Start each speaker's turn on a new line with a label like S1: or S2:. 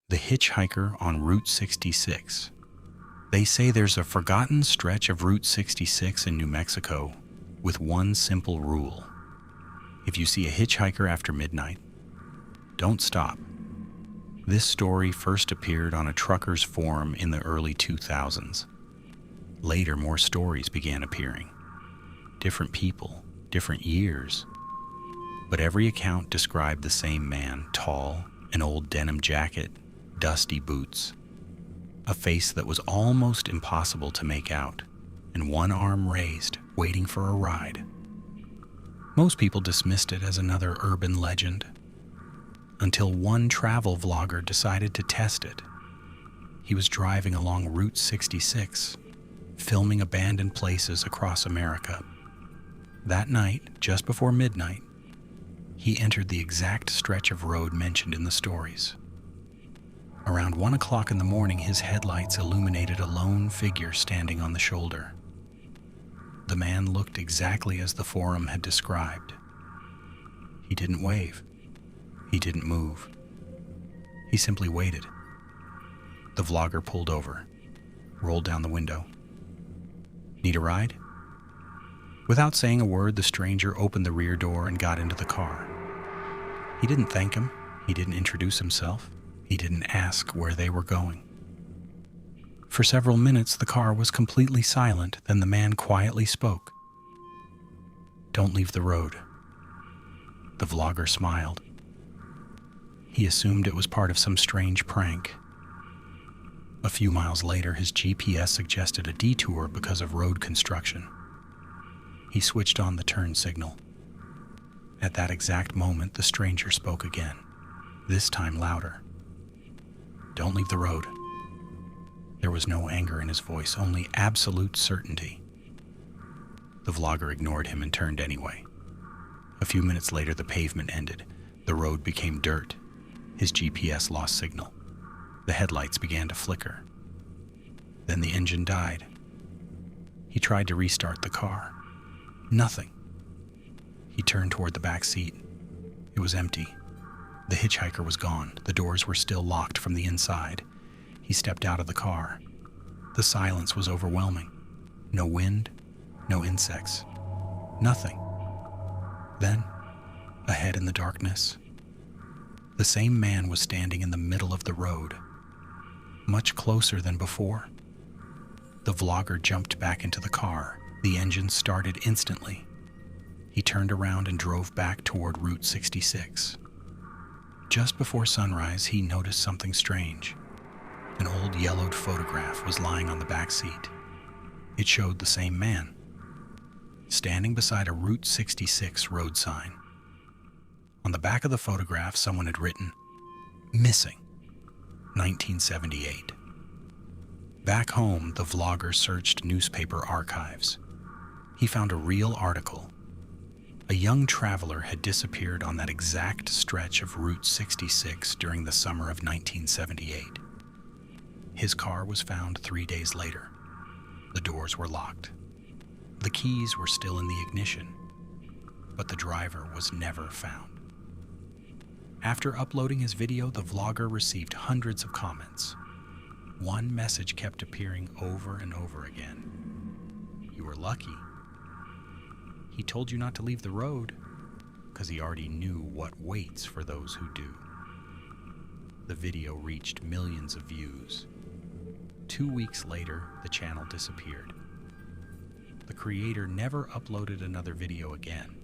S1: The Hitchhiker on Route 66. They say there's a forgotten stretch of Route 66 in New Mexico with one simple rule. If you see a hitchhiker after midnight, don't stop. This story first appeared on a trucker's forum in the early 2000s. Later, more stories began appearing. Different people, different years. But every account described the same man, tall, an old denim jacket, dusty boots, a face that was almost impossible to make out, and one arm raised, waiting for a ride. Most people dismissed it as another urban legend, until one travel vlogger decided to test it. He was driving along Route 66, filming abandoned places across America. That night, just before midnight, he entered the exact stretch of road mentioned in the stories. Around 1 o'clock in the morning, his headlights illuminated a lone figure standing on the shoulder. The man looked exactly as the forum had described. He didn't wave. He didn't move. He simply waited. The vlogger pulled over, rolled down the window. "Need a ride?" Without saying a word, the stranger opened the rear door and got into the car. He didn't thank him. He didn't introduce himself. He didn't ask where they were going. For several minutes, the car was completely silent. Then the man quietly spoke. "Don't leave the road." The vlogger smiled. He assumed it was part of some strange prank. A few miles later, his GPS suggested a detour because of road construction. He switched on the turn signal. At that exact moment, the stranger spoke again, this time louder. "Don't leave the road." There was no anger in his voice, only absolute certainty. The vlogger ignored him and turned anyway. A few minutes later, the pavement ended. The road became dirt. His GPS lost signal. The headlights began to flicker. Then the engine died. He tried to restart the car. Nothing. He turned toward the back seat. It was empty. The hitchhiker was gone. The doors were still locked from the inside. He stepped out of the car. The silence was overwhelming. No wind, no insects, nothing. Then, ahead in the darkness, the same man was standing in the middle of the road, much closer than before. The vlogger jumped back into the car. The engine started instantly. He turned around and drove back toward Route 66. Just before sunrise, he noticed something strange. An old yellowed photograph was lying on the back seat. It showed the same man, standing beside a Route 66 road sign. On the back of the photograph, someone had written, "Missing, 1978. Back home, the vlogger searched newspaper archives. He found a real article. A young traveler had disappeared on that exact stretch of Route 66 during the summer of 1978. His car was found 3 days later. The doors were locked. The keys were still in the ignition, but the driver was never found. After uploading his video, the vlogger received hundreds of comments. One message kept appearing over and over again. "You were lucky. He told you not to leave the road because he already knew what waits for those who do." The video reached millions of views. 2 weeks later, the channel disappeared. The creator never uploaded another video again.